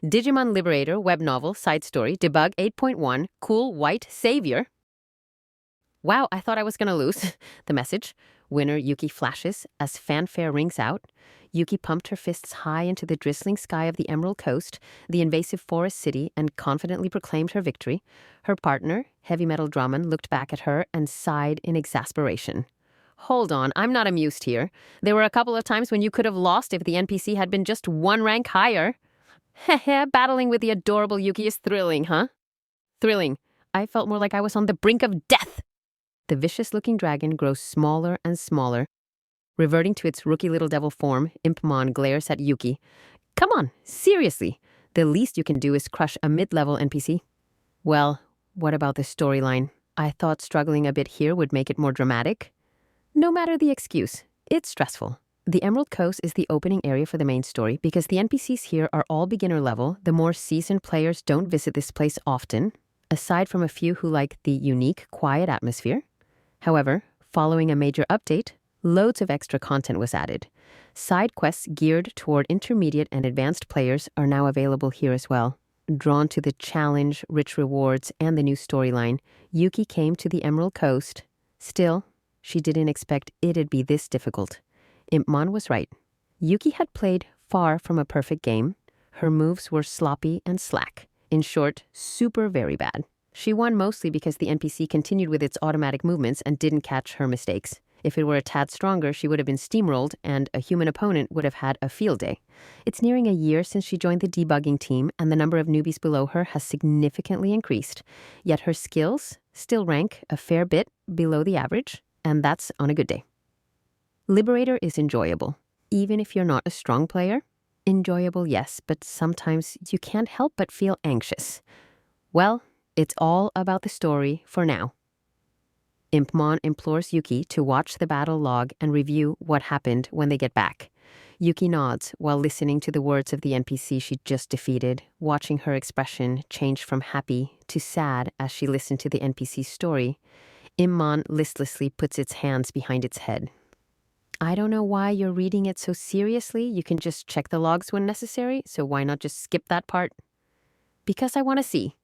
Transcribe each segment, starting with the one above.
Digimon Liberator, Webnovel, Side Story, Debug.8.1, Cool White Savior. Wow, I thought I was gonna lose. The message. Winner Yuki flashes as fanfare rings out. Yuki pumped her fists high into the drizzling sky of the Emerald Coast, the invasive forest city, and confidently proclaimed her victory. Her partner, Heavy Metal Drummond, looked back at her and sighed in exasperation. Hold on, I'm not amused here. There were a couple of times when you could have lost if the NPC had been just one rank higher. Heh, battling with the adorable Yuki is thrilling, huh? Thrilling. I felt more like I was on the brink of death. The vicious-looking dragon grows smaller and smaller. Reverting to its rookie little devil form, Impmon glares at Yuki. Come on, seriously. The least you can do is crush a mid-level NPC. Well, what about the storyline? I thought struggling a bit here would make it more dramatic. No matter the excuse, it's stressful. The Emerald Coast is the opening area for the main story because the NPCs here are all beginner level. The more seasoned players don't visit this place often, aside from a few who like the unique, quiet atmosphere. However, following a major update, loads of extra content was added. Side quests geared toward intermediate and advanced players are now available here as well. Drawn to the challenge, rich rewards, and the new storyline, Yuki came to the Emerald Coast. Still, she didn't expect it'd be this difficult. Impmon was right. Yuki had played far from a perfect game. Her moves were sloppy and slack. In short, super very bad. She won mostly because the NPC continued with its automatic movements and didn't catch her mistakes. If it were a tad stronger, she would have been steamrolled and a human opponent would have had a field day. It's nearing a year since she joined the debugging team and the number of newbies below her has significantly increased. Yet her skills still rank a fair bit below the average, and that's on a good day. Liberator is enjoyable. Even if you're not a strong player, enjoyable, yes, but sometimes you can't help but feel anxious. Well, it's all about the story for now. Impmon implores Yuki to watch the battle log and review what happened when they get back. Yuki nods while listening to the words of the NPC she just defeated, watching her expression change from happy to sad as she listened to the NPC's story. Impmon listlessly puts its hands behind its head. I don't know why you're reading it so seriously. You can just check the logs when necessary, so why not just skip that part? Because I want to see.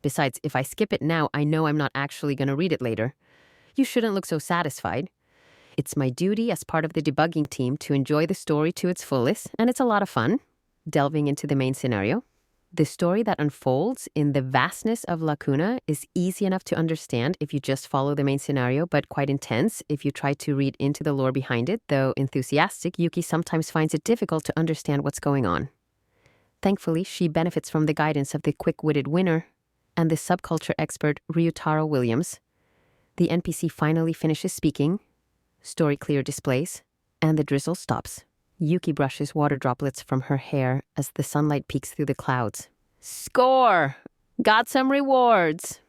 Besides, if I skip it now, I know I'm not actually going to read it later. You shouldn't look so satisfied. It's my duty as part of the debugging team to enjoy the story to its fullest, and it's a lot of fun, delving into the main scenario. The story that unfolds in the vastness of Lacuna is easy enough to understand if you just follow the main scenario, but quite intense if you try to read into the lore behind it, though enthusiastic, Yuki sometimes finds it difficult to understand what's going on. Thankfully, she benefits from the guidance of the quick-witted winner and the subculture expert Ryutaro Williams. The NPC finally finishes speaking, story clear displays, and the drizzle stops. Yuki brushes water droplets from her hair as the sunlight peeks through the clouds. Score! Got some rewards!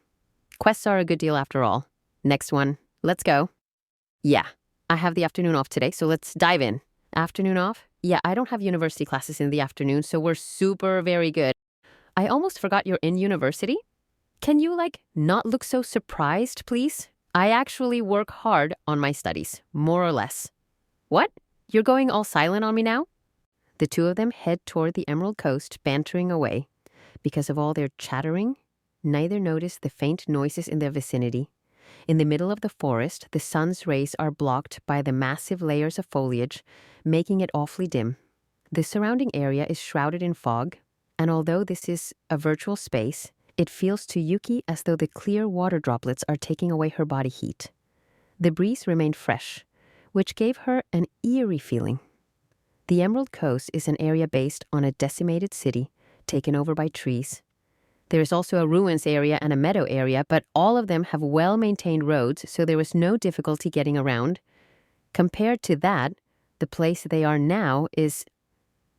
Quests are a good deal after all. Next one. Let's go. Yeah, I have the afternoon off today, so let's dive in. Afternoon off? Yeah, I don't have university classes in the afternoon, so we're super very good. I almost forgot you're in university. Can you, not look so surprised, please? I actually work hard on my studies, more or less. What? You're going all silent on me now? The two of them head toward the Emerald Coast, bantering away. Because of all their chattering, neither notice the faint noises in their vicinity. In the middle of the forest, the sun's rays are blocked by the massive layers of foliage, making it awfully dim. The surrounding area is shrouded in fog, and although this is a virtual space, it feels to Yuki as though the clear water droplets are taking away her body heat. The breeze remained fresh, which gave her an eerie feeling. The Emerald Coast is an area based on a decimated city, taken over by trees. There is also a ruins area and a meadow area, but all of them have well-maintained roads, so there was no difficulty getting around. Compared to that, the place they are now is...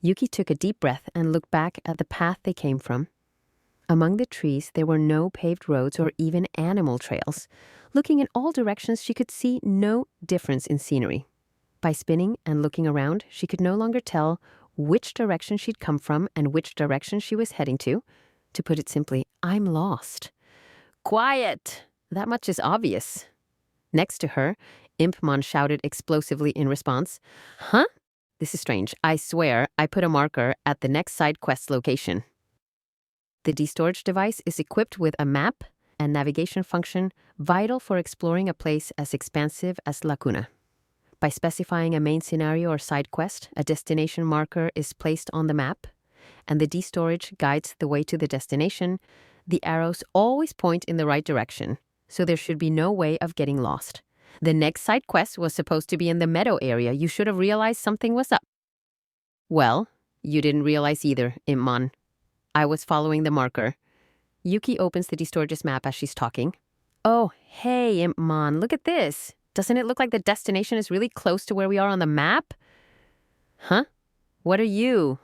Yuki took a deep breath and looked back at the path they came from. Among the trees, there were no paved roads or even animal trails. Looking in all directions, she could see no difference in scenery. By spinning and looking around, she could no longer tell which direction she'd come from and which direction she was heading to. To put it simply, I'm lost. Quiet! That much is obvious. Next to her, Impmon shouted explosively in response. Huh? This is strange. I swear I put a marker at the next side quest location. The D-Storage device is equipped with a map and navigation function vital for exploring a place as expansive as Lacuna. By specifying a main scenario or side quest, a destination marker is placed on the map, and the D-Storage guides the way to the destination. The arrows always point in the right direction, so there should be no way of getting lost. The next side quest was supposed to be in the meadow area. You should have realized something was up. Well, you didn't realize either, Impmon. I was following the marker. Yuki opens the D-Storage's map as she's talking. Oh, hey, Impmon, look at this. Doesn't it look like the destination is really close to where we are on the map? Huh? What are you,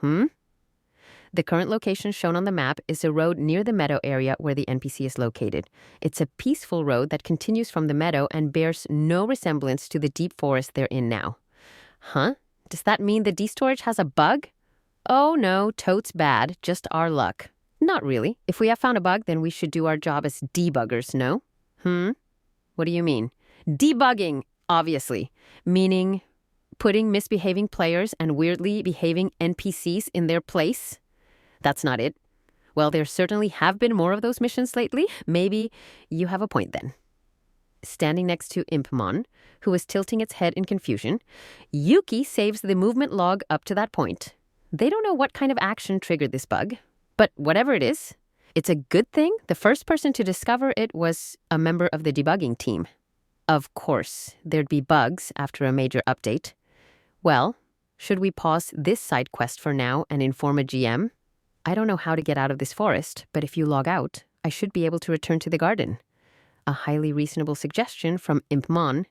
The current location shown on the map is a road near the meadow area where the NPC is located. It's a peaceful road that continues from the meadow and bears no resemblance to the deep forest they're in now. Huh? Does that mean the D-Storage has a bug? Oh no, totes bad, just our luck. Not really. If we have found a bug, then we should do our job as debuggers, no? What do you mean? Debugging, obviously. Meaning putting misbehaving players and weirdly behaving NPCs in their place? That's not it. Well, there certainly have been more of those missions lately. Maybe you have a point then. Standing next to Impmon, who is tilting its head in confusion, Yuki saves the movement log up to that point. They don't know what kind of action triggered this bug, but whatever it is, it's a good thing the first person to discover it was a member of the debugging team. Of course, there'd be bugs after a major update. Well, should we pause this side quest for now and inform a GM? I don't know how to get out of this forest, but if you log out, I should be able to return to the garden. A highly reasonable suggestion from Impmon.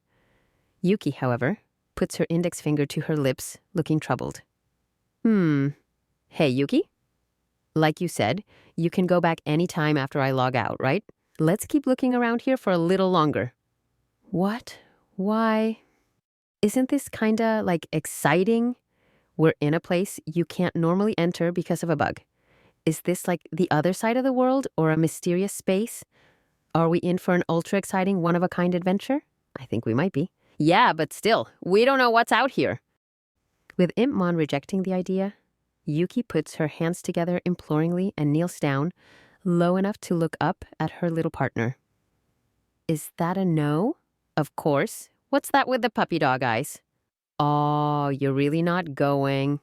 Yuki, however, puts her index finger to her lips, looking troubled. Hey, Yuki? Like you said, you can go back any time after I log out, right? Let's keep looking around here for a little longer. What? Why? Isn't this kinda, exciting? We're in a place you can't normally enter because of a bug. Is this like the other side of the world or a mysterious space? Are we in for an ultra-exciting, one-of-a-kind adventure? I think we might be. Yeah, but still, we don't know what's out here. With Impmon rejecting the idea, Yuki puts her hands together imploringly and kneels down, low enough to look up at her little partner. Is that a no? Of course. What's that with the puppy dog eyes? Oh, you're really not going.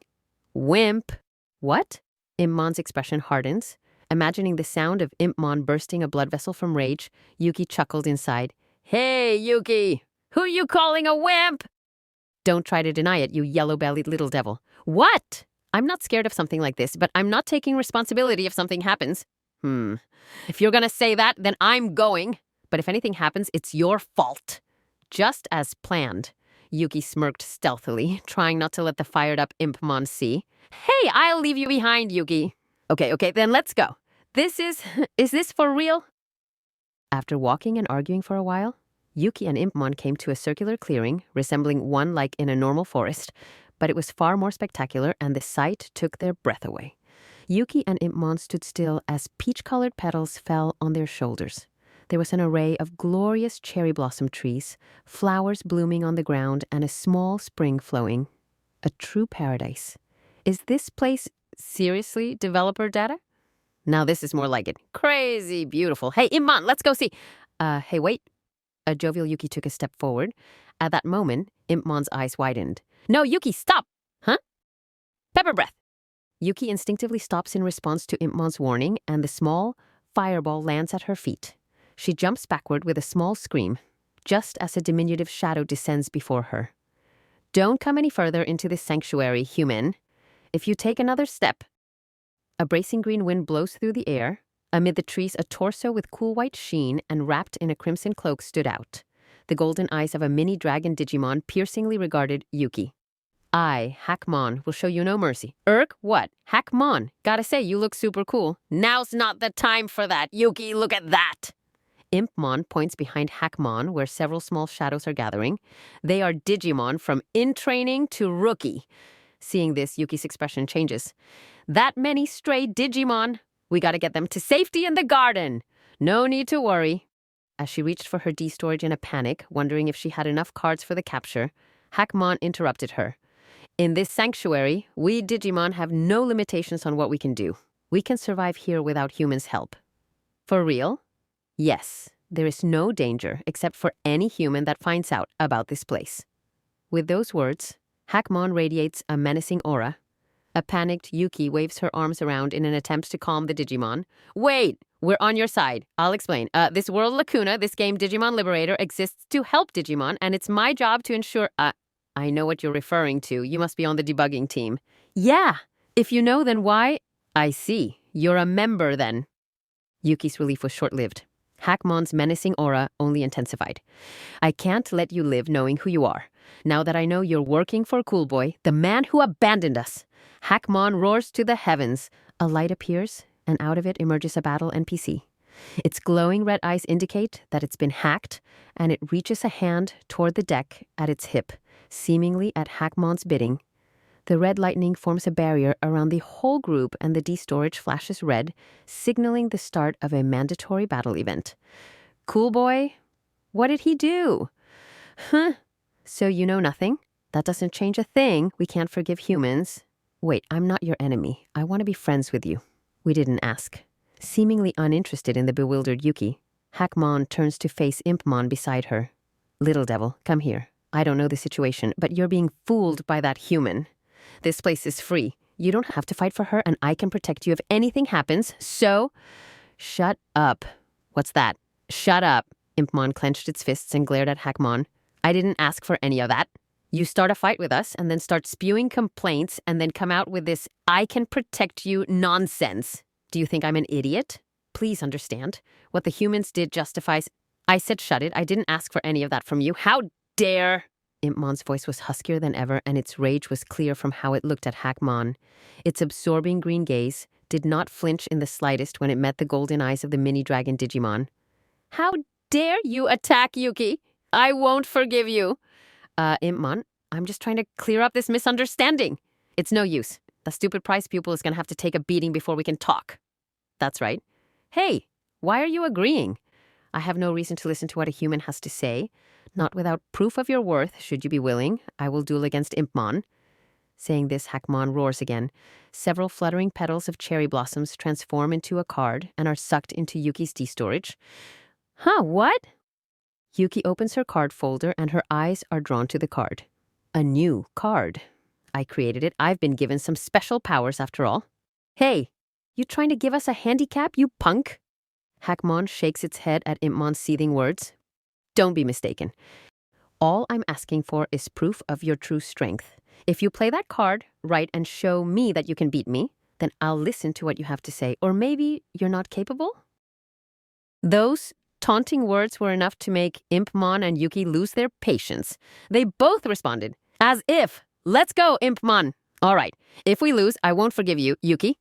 Wimp. What? Impmon's expression hardens. Imagining the sound of Impmon bursting a blood vessel from rage, Yuki chuckled inside. Hey, Yuki! Who you calling a wimp? Don't try to deny it, you yellow-bellied little devil. What? I'm not scared of something like this, but I'm not taking responsibility if something happens. If you're gonna say that, then I'm going. But if anything happens, it's your fault. Just as planned. Yuki smirked stealthily, trying not to let the fired-up Impmon see. Hey, I'll leave you behind, Yuki. Okay, then let's go. Is this for real? After walking and arguing for a while, Yuki and Impmon came to a circular clearing, resembling one like in a normal forest, but it was far more spectacular and the sight took their breath away. Yuki and Impmon stood still as peach-colored petals fell on their shoulders. There was an array of glorious cherry blossom trees, flowers blooming on the ground, and a small spring flowing. A true paradise. Is this place seriously developer data? Now this is more like it. Crazy beautiful. Hey, Impmon, let's go see. Hey, wait. A jovial Yuki took a step forward. At that moment, Impmon's eyes widened. No, Yuki, stop! Huh? Pepper breath! Yuki instinctively stops in response to Impmon's warning, and the small fireball lands at her feet. She jumps backward with a small scream, just as a diminutive shadow descends before her. Don't come any further into this sanctuary, human. If you take another step... A bracing green wind blows through the air. Amid the trees, a torso with cool white sheen and wrapped in a crimson cloak stood out. The golden eyes of a mini dragon Digimon piercingly regarded Yuki. I, Hackmon, will show you no mercy. What? Hackmon. Gotta say, you look super cool. Now's not the time for that. Yuki, look at that! Impmon points behind Hackmon, where several small shadows are gathering. They are Digimon from in-training to rookie. Seeing this, Yuki's expression changes. That many stray Digimon. We gotta get them to safety in the garden. No need to worry. As she reached for her D-Storage in a panic, wondering if she had enough cards for the capture, Hackmon interrupted her. In this sanctuary, we Digimon have no limitations on what we can do. We can survive here without humans' help. For real? Yes, there is no danger except for any human that finds out about this place. With those words, Hackmon radiates a menacing aura. A panicked Yuki waves her arms around in an attempt to calm the Digimon. Wait! We're on your side. I'll explain. This world lacuna, this game Digimon Liberator, exists to help Digimon, and it's my job to ensure... I know what you're referring to. You must be on the debugging team. Yeah! If you know, then why... I see. You're a member, then. Yuki's relief was short-lived. Hackmon's menacing aura only intensified. I can't let you live knowing who you are. Now that I know you're working for Cool Boy, the man who abandoned us. Hackmon roars to the heavens. A light appears, and out of it emerges a battle NPC. Its glowing red eyes indicate that it's been hacked, and it reaches a hand toward the deck at its hip, seemingly at Hackmon's bidding. The red lightning forms a barrier around the whole group, and the D-storage flashes red, signaling the start of a mandatory battle event. Cool Boy? What did he do? Huh? So you know nothing? That doesn't change a thing. We can't forgive humans. Wait, I'm not your enemy. I want to be friends with you. We didn't ask. Seemingly uninterested in the bewildered Yuki, Hackmon turns to face Impmon beside her. Little devil, come here. I don't know the situation, but you're being fooled by that human. This place is free. You don't have to fight for her, and I can protect you if anything happens, so... Shut up. What's that? Shut up. Impmon clenched its fists and glared at Hackmon. I didn't ask for any of that. You start a fight with us and then start spewing complaints and then come out with this I can protect you nonsense. Do you think I'm an idiot? Please understand. What the humans did justifies... I said shut it. I didn't ask for any of that from you. How dare... Impmon's voice was huskier than ever, and its rage was clear from how it looked at Hackmon. Its absorbing green gaze did not flinch in the slightest when it met the golden eyes of the mini-dragon Digimon. How dare you attack Yuki? I won't forgive you. Impmon, I'm just trying to clear up this misunderstanding. It's no use. The stupid prize pupil is going to have to take a beating before we can talk. That's right. Hey, why are you agreeing? I have no reason to listen to what a human has to say. Not without proof of your worth, should you be willing. I will duel against Impmon. Saying this, Hackmon roars again. Several fluttering petals of cherry blossoms transform into a card and are sucked into Yuki's D-storage. Huh, what? Yuki opens her card folder and her eyes are drawn to the card. A new card. I created it. I've been given some special powers after all. Hey, you trying to give us a handicap, you punk? Hackmon shakes its head at Impmon's seething words. Don't be mistaken. All I'm asking for is proof of your true strength. If you play that card right and show me that you can beat me, then I'll listen to what you have to say. Or maybe you're not capable? Those taunting words were enough to make Impmon and Yuki lose their patience. They both responded, as if, let's go, Impmon. All right, if we lose, I won't forgive you, Yuki.